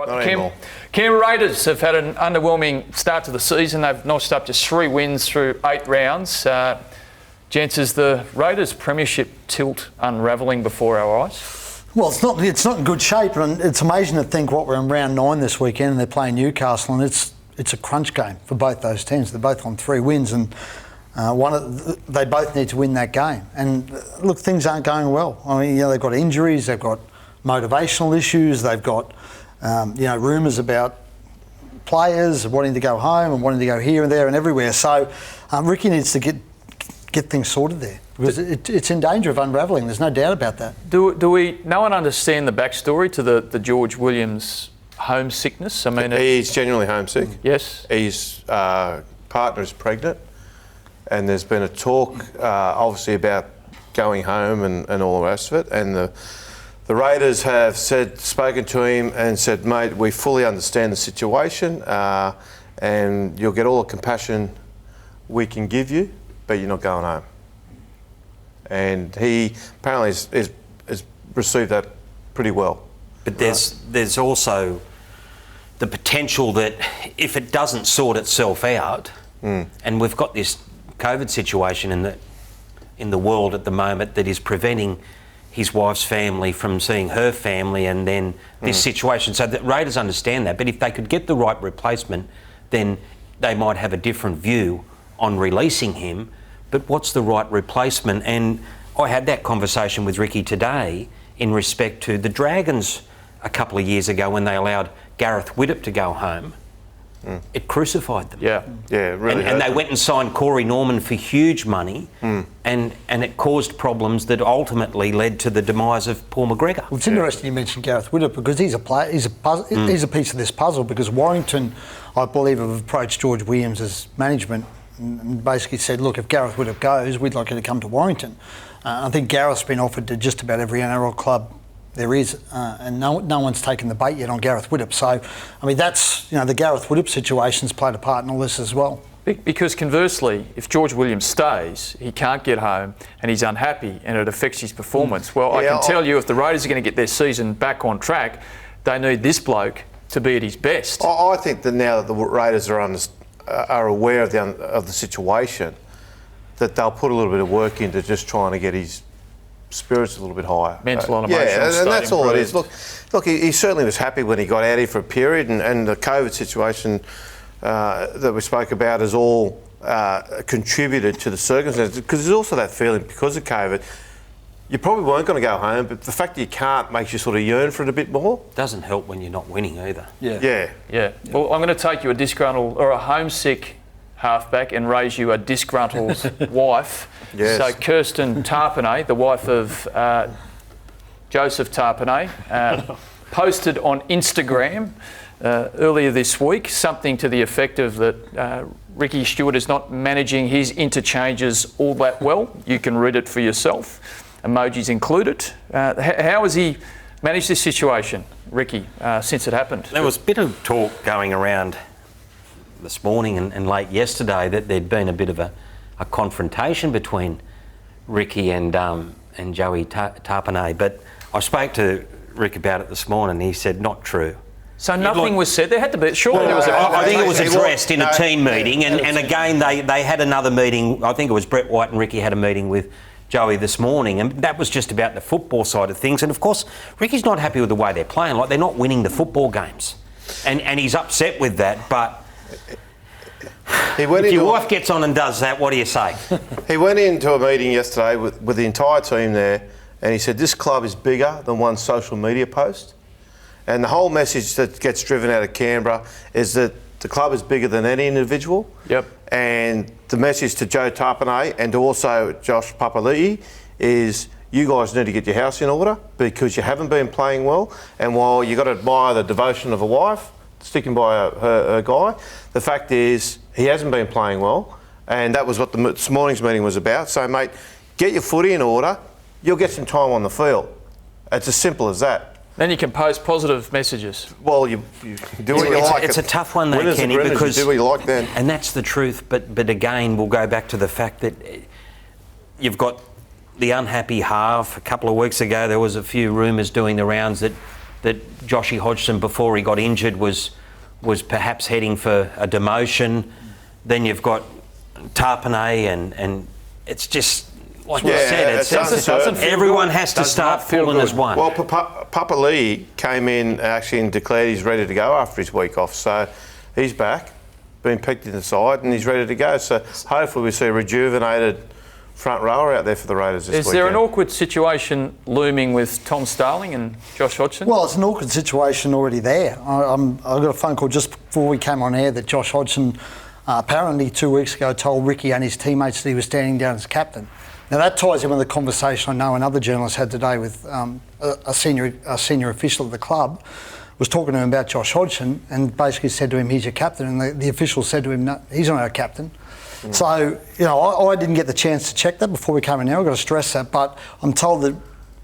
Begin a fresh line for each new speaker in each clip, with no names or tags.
Not anymore.
Canberra Raiders have had an underwhelming start to the season. They've notched up just 3 wins through 8 rounds. Gents, is the Raiders' Premiership tilt unravelling before our eyes?
Well, it's not in good shape, and it's amazing to think what we're in round 9 this weekend and they're playing Newcastle, and it's a crunch game for both those teams. They're both on 3 wins, and they both need to win that game. And look, things aren't going well. I mean, they've got injuries, they've got motivational issues, they've got rumours about players wanting to go home and wanting to go here and there and everywhere. So Ricky needs to get things sorted there, because it's in danger of unravelling. There's no doubt about that.
Do we? No one understand the backstory to the George Williams homesickness? I mean,
he's genuinely homesick.
Yes.
His partner is pregnant, and there's been a talk, obviously, about going home and all the rest of it. And the Raiders have spoken to him and said, mate, we fully understand the situation, and you'll get all the compassion we can give you, but you're not going home. And he apparently has received that pretty well.
But there's also the potential that if it doesn't sort itself out, and we've got this COVID situation in the world at the moment that is preventing his wife's family from seeing her family, and then this situation. So the Raiders understand that, but if they could get the right replacement, then they might have a different view on releasing him. But what's the right replacement? And I had that conversation with Ricky today in respect to the Dragons a couple of years ago when they allowed Gareth Widdop to go home. It crucified them.
Yeah, really.
And they went and signed Corey Norman for huge money, and it caused problems that ultimately led to the demise of Paul McGregor.
Well, it's interesting you mentioned Gareth Widdop, because he's a player. He's a piece of this puzzle, because Warrington, I believe, have approached George Williams' management and basically said, look, if Gareth Widdop goes, we'd like you to come to Warrington. I think Gareth's been offered to just about every NRL club there is, and no one's taken the bait yet on Gareth Widdop. So, I mean, that's, the Gareth Widdop situation's played a part in all this as well.
Because conversely, if George Williams stays, he can't get home and he's unhappy and it affects his performance. Well, I can tell you, if the Raiders are going to get their season back on track, they need this bloke to be at his best.
I think that now that the Raiders are aware of the situation, that they'll put a little bit of work into just trying to get his spirits a little bit higher.
Mental and emotional state
and that's all
improved.
it is. Look, he certainly was happy when he got out here for a period, and the COVID situation that we spoke about has all contributed to the circumstances, because there's also that feeling, because of COVID, you probably weren't going to go home, but the fact that you can't makes you sort of yearn for it a bit more.
Doesn't help when you're not winning either.
Yeah.
Well, I'm going to take you a disgruntled or a homesick halfback and raise you a disgruntled wife.
Yes.
So Kirsten Tarpanay, the wife of Joseph Tarpanay, posted on Instagram earlier this week something to the effect of that Ricky Stewart is not managing his interchanges all that well. You can read it for yourself, emojis included. How has he managed this situation, Ricky, since it happened?
There was a bit of talk going around this morning and late yesterday that there'd been a bit of a confrontation between Ricky and Joey Tarpanay, but I spoke to Rick about it this morning. He said not true.
So nothing was said. There had to be. Surely there was.
I think it was addressed in a team meeting, and again they had another meeting. I think it was Brett White and Ricky had a meeting with Joey this morning, and that was just about the football side of things. And of course, Ricky's not happy with the way they're playing. Like, they're not winning the football games, and he's upset with that. But if your wife gets on and does that, what do you say?
He went into a meeting yesterday with the entire team there, and he said this club is bigger than one social media post. And the whole message that gets driven out of Canberra is that the club is bigger than any individual.
Yep.
And the message to Joe Tarpanay and to also Josh Papali'i is, you guys need to get your house in order, because you haven't been playing well. And while you've got to admire the devotion of a wife, sticking by her guy, the fact is he hasn't been playing well. And that was what this morning's meeting was about. So, mate, get your footy in order. You'll get some time on the field. It's as simple as that.
Then you can post positive messages.
Well, you do what you like.
It's a tough one, though, Kenny, because
you do what you like then.
And that's the truth. But again, we'll go back to the fact that you've got the unhappy half. A couple of weeks ago, there was a few rumours doing the rounds that that Joshy Hodgson, before he got injured, was perhaps heading for a demotion. Then you've got Tarpanay, and it's just like you said. Everyone has to start pulling as one.
Well, Papa Lee came in actually and declared he's ready to go after his week off, so he's back, been picked in the side, and he's ready to go. So hopefully we see a rejuvenated front rower out there for the Raiders this weekend.
Is there an awkward situation looming with Tom Starling and Josh Hodgson?
Well, it's an awkward situation already there. I got a phone call just before we came on air that Josh Hodgson apparently 2 weeks ago told Ricky and his teammates that he was standing down as captain. Now that ties in with the conversation I know another journalist had today with a senior official at the club, was talking to him about Josh Hodgson and basically said to him, he's your captain, and the official said to him, no, he's not our captain. So, I didn't get the chance to check that before we came in here. I've got to stress that. But I'm told that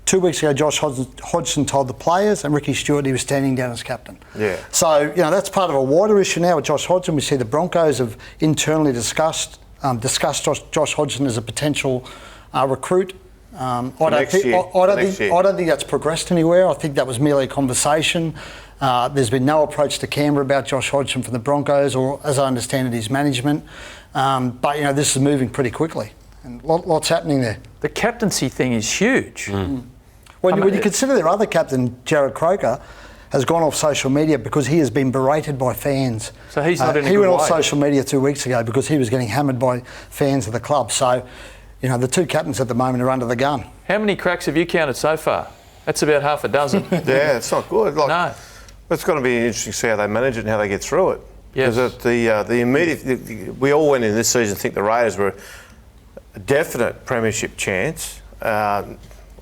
2 weeks ago, Josh Hodgson told the players and Ricky Stewart he was standing down as captain.
Yeah.
So, that's part of a wider issue now with Josh Hodgson. We see the Broncos have internally discussed Josh Hodgson as a potential recruit. I don't think that's progressed anywhere. I think that was merely a conversation. There's been no approach to Canberra about Josh Hodgson from the Broncos, or as I understand it, his management. But this is moving pretty quickly, and lots happening there.
The captaincy thing is huge.
When you consider their other captain, Jared Croker, has gone off social media because he has been berated by fans.
So he's not in a
He
good
went off
way.
social media 2 weeks ago because he was getting hammered by fans of the club. So, the two captains at the moment are under the gun.
How many cracks have you counted so far? That's about half a dozen.
Yeah, it's not good.
No.
It's going to be interesting to see how they manage it and how they get through it.
Yes.
Because the immediate, we all went in this season think the Raiders were a definite premiership chance.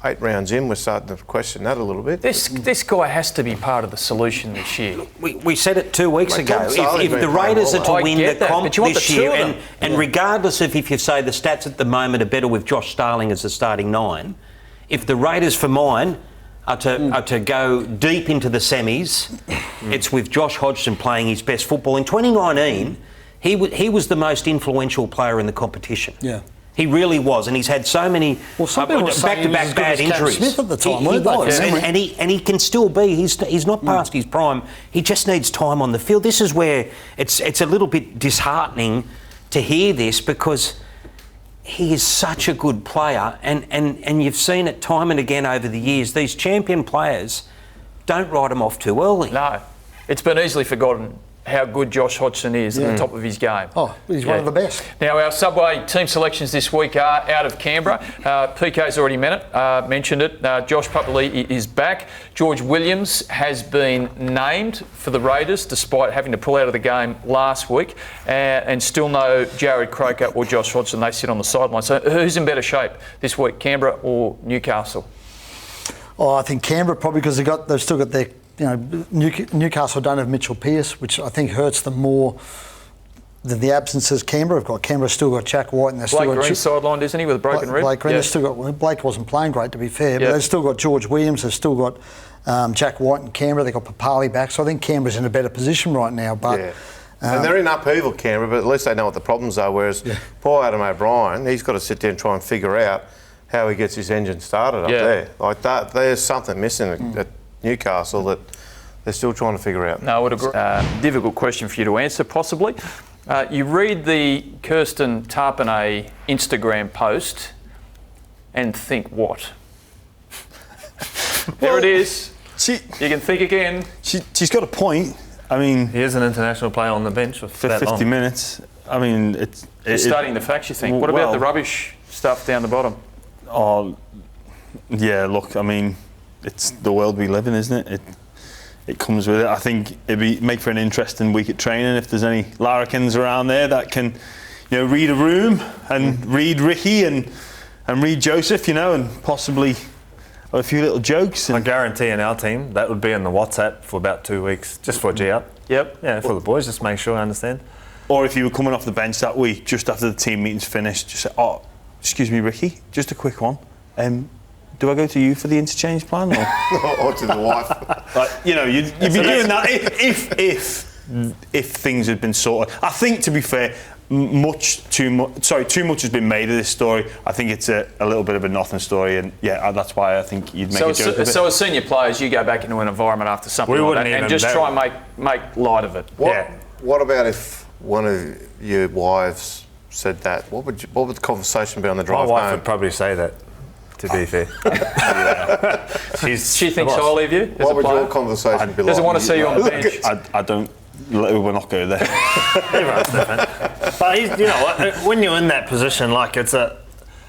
8 rounds in, we're starting to question that a little bit.
This guy has to be part of the solution this year.
We said it 2 weeks ago.
Tom Starling's
If the
been playing
Raiders
well,
are to
I
win
get
the
that,
comp
but you want
this
the two
year,
of them.
and regardless of if you say the stats at the moment are better with Josh Starling as the starting 9, if the Raiders, for mine, are to go deep into the semis, it's with Josh Hodgson playing his best football. In 2019, he was the most influential player in the competition.
Yeah.
He really was, and he's had so many
some people were saying he was
back-to-back
as good
bad
as Cam
injuries.
Smith at the time,
He
weren't they?
was,
Yeah.
and he can still be. He's not past his prime. He just needs time on the field. This is where it's a little bit disheartening to hear this, because he is such a good player, and you've seen it time and again over the years. These champion players don't write them off too early.
No. It's been easily forgotten how good Josh Hodgson is at the top of his game.
Oh, he's one of the best.
Now, our Subway team selections this week are out of Canberra. PK's already mentioned it. Josh Papali'i is back. George Williams has been named for the Raiders despite having to pull out of the game last week, and still no Jared Croker or Josh Hodgson. They sit on the sideline. So who's in better shape this week, Canberra or Newcastle?
Oh, I think Canberra probably, because they've still got their, Newcastle don't have Mitchell Pearce, which I think hurts them more than the absences Canberra have got. Canberra still got Jack White, and they've still
Blake
got
Green sidelined, isn't he, with a broken rib?
Blake Green.
Yeah.
They've still got Blake wasn't playing great, to be fair, but they've still got George Williams. They've still got Jack White in Canberra. They've got Papali back, so I think Canberra's in a better position right now. But
and they're in upheaval, Canberra, but at least they know what the problems are. Whereas poor Adam O'Brien, he's got to sit there and try and figure out how he gets his engine started up there. Like that, there's something missing at Newcastle that they're still trying to figure out.
No, I would agree. Difficult question for you to answer, possibly. You read the Kirsten Tarpanay Instagram post and think what? There it is. You can think again.
She's got a point. I mean,
he is an international player on the bench for
50 minutes. I mean, it's
studying the facts, you think. What about the rubbish stuff down the bottom?
Oh, yeah. Look, I mean, it's the world we live in, isn't it? It comes with it. I think it'd make for an interesting week at training if there's any larrikins around there that can, read a room and read Ricky and read Joseph, and possibly a few little jokes.
I guarantee in our team that would be in the WhatsApp for about 2 weeks, just for a G-up.
Yep.
Yeah, for the boys, just make sure I understand.
Or if you were coming off the bench that week, just after the team meeting's finished, just say, "Oh, excuse me, Ricky, just a quick one. Do I go to you for the interchange plan,
or to the wife?"
You'd be doing that if things had been sorted. I think, to be fair, too much has been made of this story. I think it's a little bit of a nothing story, and that's why I think you'd make a joke of it.
So as senior players, you go back into an environment after something like that and just try and make light of it.
What about if one of your wives said that? What would the conversation be on the drive
My wife
home?
would probably say that, to be fair.
She thinks highly of you as
What
a
would
player?
your conversation be like?
Doesn't want to see you on the bench.
I don't. We'll not go there.
Everyone's different. But you know what? When you're in that position, like it's a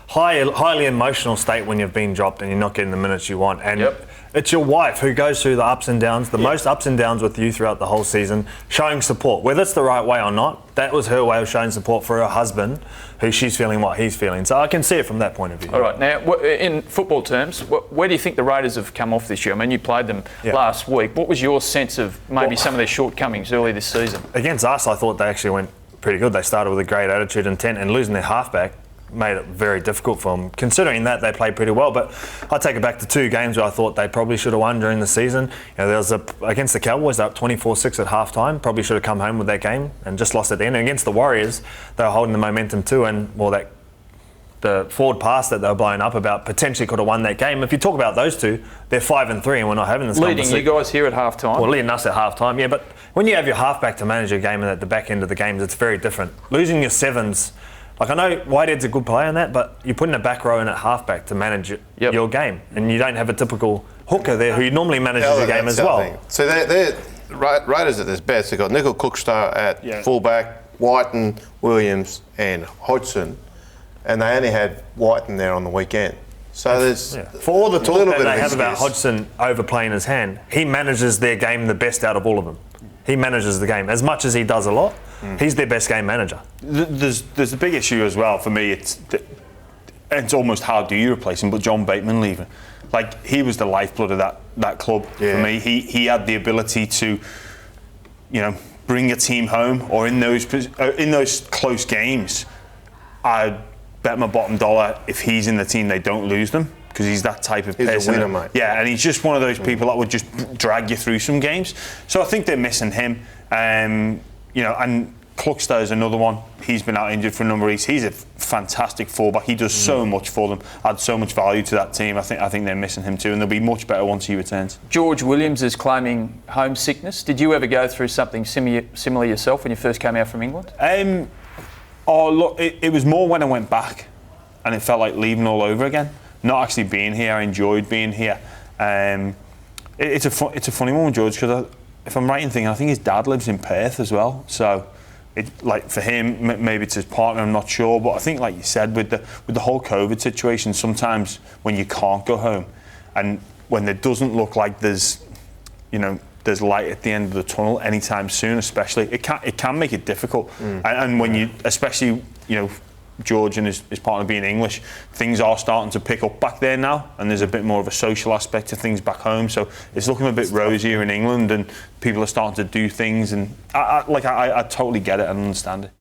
highly emotional state when you've been dropped and you're not getting the minutes you want. And it's your wife who goes through the ups and downs, the most ups and downs with you throughout the whole season, showing support. Whether it's the right way or not, that was her way of showing support for her husband, who she's feeling what he's feeling. So I can see it from that point of view.
All right. Now, in football terms, where do you think the Raiders have come off this year? I mean, you played them last week. What was your sense of maybe some of their shortcomings early this season?
Against us, I thought they actually went pretty good. They started with a great attitude and intent, and losing their halfback made it very difficult for them. Considering that, they played pretty well, but I take it back to 2 games where I thought they probably should have won during the season. You know, there was against the Cowboys, they were up 24-6 at half-time, probably should have come home with that game and just lost at the end. And against the Warriors, they were holding the momentum too, and the forward pass that they were blowing up about potentially could have won that game. If you talk about those two, they're 5-3 and we're not having this
Leading
conversation.
you guys here at half-time?
Well, leading us at half-time, yeah, but when you have your halfback to manage your game and at the back end of the games, it's very different. Losing your sevens, like I know Whitehead's a good player in that, but you're putting a back row in at halfback to manage your game, and you don't have a typical hooker there who normally manages your game as well.
So they're Raiders at their best. They've got Nickel Cookster at fullback, Whiten, Williams and Hodgson, and they only had Whiten there on the weekend. So there's
for all the talk that they have about
excuse.
Hodgson overplaying his hand, he manages their game the best out of all of them. He manages the game as much as he does a lot. He's their best game manager.
There's a big issue as well for me. It's almost how do you replace him? But John Bateman leaving, like he was the lifeblood of that club for me. He had the ability to, bring a team home, or in those close games, I'd bet my bottom dollar if he's in the team they don't lose them, because he's that type of person.
He's a winner, mate.
Yeah, and he's just one of those people that would just drag you through some games. So I think they're missing him. And Cluckster is another one. He's been out injured for a number of weeks. He's a fantastic fullback. He does so much for them, adds so much value to that team. I think they're missing him too, and they'll be much better once he returns.
George Williams is claiming homesickness. Did you ever go through something similar yourself when you first came out from England?
It was more when I went back, and it felt like leaving all over again. Not actually being here. I enjoyed being here. It's a funny one with George, because if I'm right in thinking, I think his dad lives in Perth as well. So, for him, maybe it's his partner. I'm not sure, but I think, like you said, with the whole COVID situation, sometimes when you can't go home, and when it doesn't look like there's light at the end of the tunnel anytime soon, especially, it can make it difficult. And when you, especially, George and his partner being English, things are starting to pick up back there now, and there's a bit more of a social aspect to things back home, so it's looking a bit rosier in England, and people are starting to do things, and I totally get it and understand it.